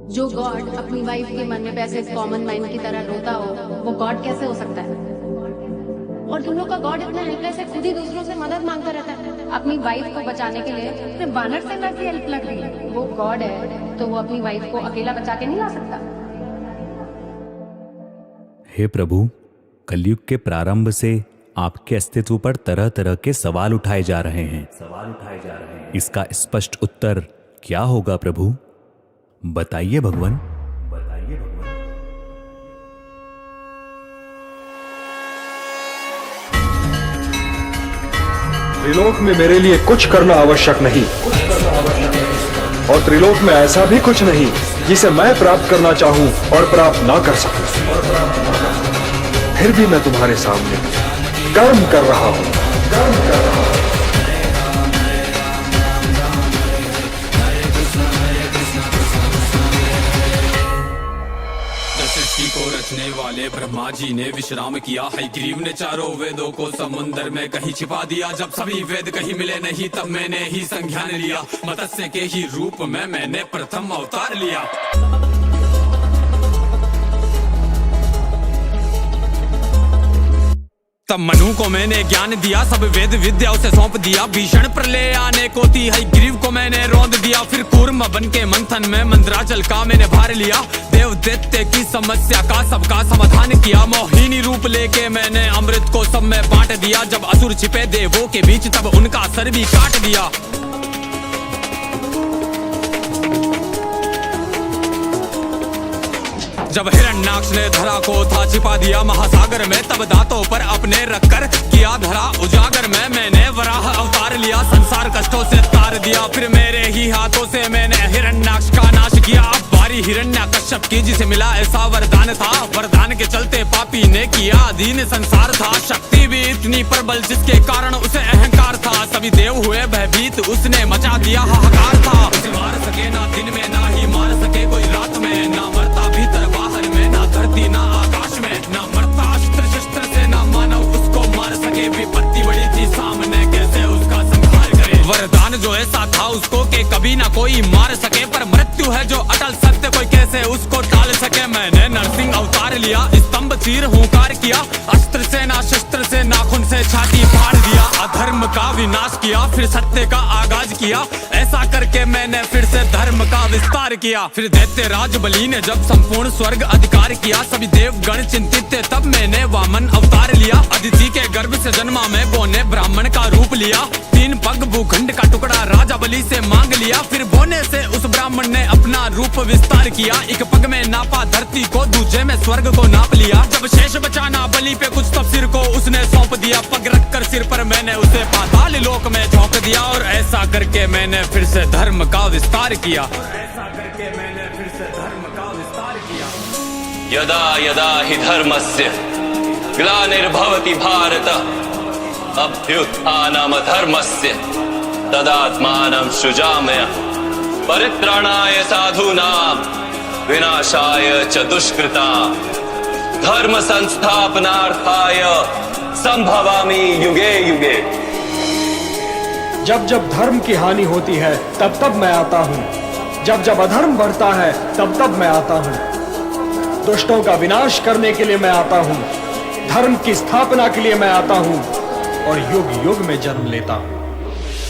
जो गॉड अपनी वाइफ के मरने पे ऐसे कॉमन मैन की तरह रोता हो, वो गॉड कैसे हो सकता है? और तुम लोग का गॉड इतना हेल्पलेस है, खुद ही दूसरों से मदद मांगता रहता है। अपनी वाइफ को बचाने के लिए अपने बानर से वैसी हेल्प लग रही है। वो गॉड है तो वो अपनी वाइफ को अकेला बचा के नहीं ला सकता। हे प्रभु, कलयुग के प्रारंभ से आपके अस्तित्व पर तरह तरह के सवाल उठाए जा रहे हैं। इसका स्पष्ट उत्तर क्या होगा प्रभु? बताइए भगवान। त्रिलोक में मेरे लिए कुछ करना आवश्यक नहीं, और त्रिलोक में ऐसा भी कुछ नहीं जिसे मैं प्राप्त करना चाहूं और प्राप्त ना कर सकूं। फिर भी मैं तुम्हारे सामने कर्म कर रहा हूं। सृष्टि को रचने वाले ब्रह्मा जी ने विश्राम किया है। ग्रीव ने चारों वेदों को समुंदर में कहीं छिपा दिया। जब सभी वेद कहीं मिले नहीं, तब मैंने ही संज्ञान लिया। मत्स्य के ही रूप में मैंने प्रथम अवतार लिया। तब मनु को मैंने ज्ञान दिया, सब वेद विद्या उसे सौंप दिया। भीषण प्रलय आने को थी, ग्रीव को मैंने रौंद दिया। फिर कूर्म बन के मंथन में मंदराचल का मैंने भार लिया। देव दैत्य की समस्या का सबका समाधान किया। मोहिनी रूप लेके मैंने अमृत को सब में बांट दिया। जब असुर छिपे देवों के बीच, तब उनका सर भी काट दिया। जब हिरण्याक्ष ने धरा को था छिपा दिया महासागर में, तब दांतों पर अपने रखकर किया धरा उजागर में। मैंने वराह अवतार लिया, संसार कष्टों से तार दिया। फिर मेरे ही हाथों से मैंने हिरण्याक्ष का नाश किया। अब बारी हिरण्याकश्यप की, जिसे मिला ऐसा वरदान था। वरदान के चलते पापी ने किया अधीन संसार था। शक्ति भी इतनी प्रबल जिसके कारण उसे अहंकार था। सभी देव हुए भयभीत, उसने मचा दिया हाहाकार था। उसे मार सके ना दिन में, ना ही मार सके कोई रात में। ना मरता भीतर बाहर में, ना धरती ना आकाश में। ना मरता अस्त्र शस्त्र से, ना मानव उसको मार सके। विपत्ति बड़ी थी सामने, कैसे उसका संहार करे। वरदान जो ऐसा था उसको के कभी ना कोई मार सके। पर मृत्यु है जो अटल सत्य, कोई कैसे उसको टाल सके। मैंने नरसिंह अवतार लिया, स्तंभ चीर हुंकार किया। अस्त्र से ना शस्त्र से, नाखून से छाती फाड़ दिया। अधर्म का विनाश किया, फिर सत्य का आगाज किया। ऐसा करके मैंने फिर से धर्म का विस्तार किया। फिर दैत्य राज बलि ने जब संपूर्ण स्वर्ग अधिकार किया। सभी देवगण चिंतित थे, तब मैंने वामन अवतार लिया। अदिति के गर्भ से जन्मा मैं, बोने ब्राह्मण का रूप लिया। 3 पग भूखंड का टुकड़ा राजा बलि से मांग लिया। फिर बोने से उस ब्राह्मण ने अपना रूप विस्तार किया। एक पग में नापा धरती को, दूसरे में स्वर्ग को नाप लिया। जब शेष बचाना बलि पे कुछ, तब सिर को उसने सौंप दिया। पग रखकर सिर पर मैंने उसे पाताल लोक में झोंक दिया। और ऐसा करके मैंने फिर से धर्म का विस्तार किया। यदा यदा हि धर्मस्य ग्लानिर्भवति भारत अभ्युत्थानम् धर्मस्य तदात्मानं सृजाम्यहम् परित्राणाय साधूनां विनाशाय च दुष्कृतां धर्म संस्थापनार्थाय संभवामि युगे युगे। जब जब धर्म की हानि होती है, तब तब मैं आता हूँ। जब जब अधर्म बढ़ता है, तब तब मैं आता हूँ। दुष्टों का विनाश करने के लिए मैं आता हूँ, धर्म की स्थापना के लिए मैं आता हूँ, और युग युग में जन्म लेता हूँ।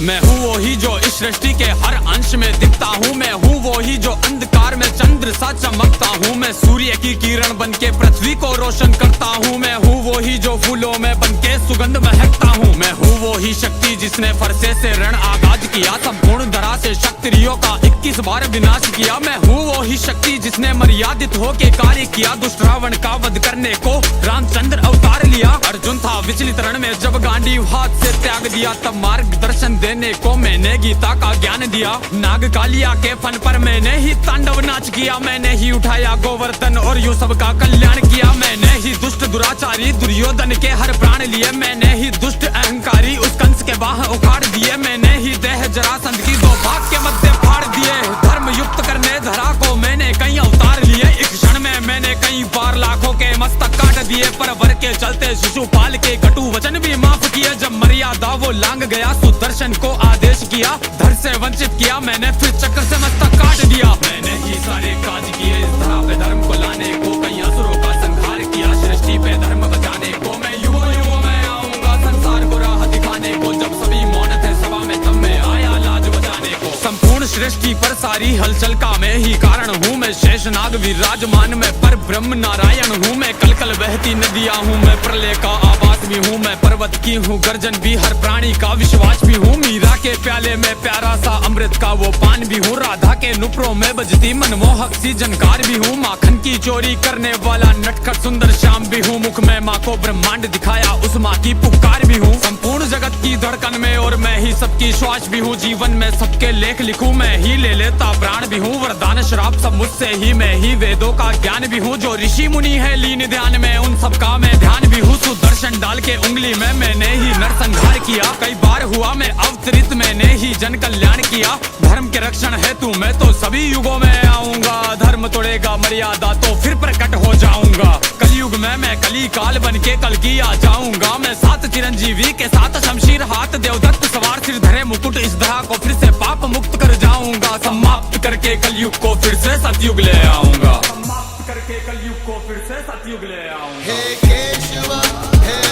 मैं हूँ वो ही जो इस सृष्टि के हर अंश में दिखता हूँ। मैं हूँ वो ही जो अंधकार में चंद्र सा चमकता हूँ। मैं सूर्य की किरण बन के पृथ्वी को रोशन करता हूँ। मैं हूँ वो ही जो फूलों में बन के सुगंध महकता हूँ। मैं हूँ वो ही शक्ति जिसने फरसे से रण आगाज किया। संपूर्ण धरा से क्षत्रियों का 21 बार विनाश किया। मैं हूँ वो ही शक्ति जिसने मर्यादित होके कार्य किया। दुष्ट रावण का वध करने को रामचंद्र अवतार लिया। अर्जुन था विचलित रण में, जब गांडीव हाथ से त्याग दिया। तब मार्गदर्शन देने को मैंने गीता का ज्ञान दिया। नाग कालिया के फन पर मैंने ही तांडव नाच किया। मैंने ही उठाया गोवर्धन और यूं सबका कल्याण किया। मैंने ही दुष्ट दुराचारी दुर्योधन के हर प्राण लिए। मैंने ही दुष्ट अहंकारी उस कंस के बाह उखाड़ दिए। मैंने ही देह जरासंध की 2 भाग के मध्य फाड़ दिए। धर्म युक्त करने धरा को मैंने कई अवतार लिए। एक क्षण में मैंने कई बार लाखों के मस्तक काट दिए। पर वर के चलते शिशुपाल के कटु वचन भी माफ किए। जब मर्यादा वो लांग गया, सुदर्शन को आदेश किया, धर से वंचित किया मैंने, फिर चक्कर से मस्तक काट दिया। मैंने ही सारे काज किए इस धरा पे धर्म को लाने को, कई असुरों का संहार किया सृष्टि पे धर्म बचाने को। मैं युगों युगों में आऊंगा संसार को राह दिखाने को, जब सभी मौन थे सभा में तब मैं आया लाज बचाने को। संपूर्ण सृष्टि पर सारी हलचल का मैं ही कारण हूँ, मैं शेषनाग विराजमान में पर ब्रह्म नारायण हूँ। मैं कल कल बहती नदियाँ हूँ, मैं प्रलय का आवाज भी हूँ, मैं पर्वत की हूँ गर्जन भी, हर प्राणी का विश्वास भी हूँ। मीरा के प्याले में प्यारा सा अमृत का वो पान भी हूँ, राधा के नुपुरों में बजती मनमोहक सी झनकार भी हूँ। माखन की चोरी करने वाला नटखट सुंदर श्याम भी हूँ, मुख में माँ को ब्रह्मांड दिखाया उस माँ की पुकार भी हूँ। संपूर्ण जगत की धड़कन में और मैं ही सबकी श्वास भी हूँ, जीवन में सबके लेख लिखूं मैं ही ले लेता प्राण भी हूँ। वरदान श्राप सब मुझसे ही, मैं ही वेदों का ज्ञान भी हूँ। जो ऋषि मुनि है लीन ध्यान में उन सबका मैं ध्यान भी हूँ। सुदर्शन डाल के उंगली में मैंने ही नरसंहार किया, कई बार हुआ मैं अवतरित मैंने ही जन कल्याण किया। धर्म के रक्षण है तू मैं तो सभी युगों में आऊंगा, धर्म तोड़ेगा मर्यादा तो फिर प्रकट हो जाऊंगा। कलयुग में मैं कली काल बन के कल की आ जाऊंगा, मैं सात चिरंजीवी के साथ शमशीर हाथ देवदत्त सवार सिर धरे मुकुट इस धरा को फिर से पाप मुक्त कर जाऊंगा। समाप्त करके कलयुग को फिर से सतयुग ले आऊंगा, समाप्त करके कलयुग को फिर से सतयुग ले आऊंगा। हे केशव हे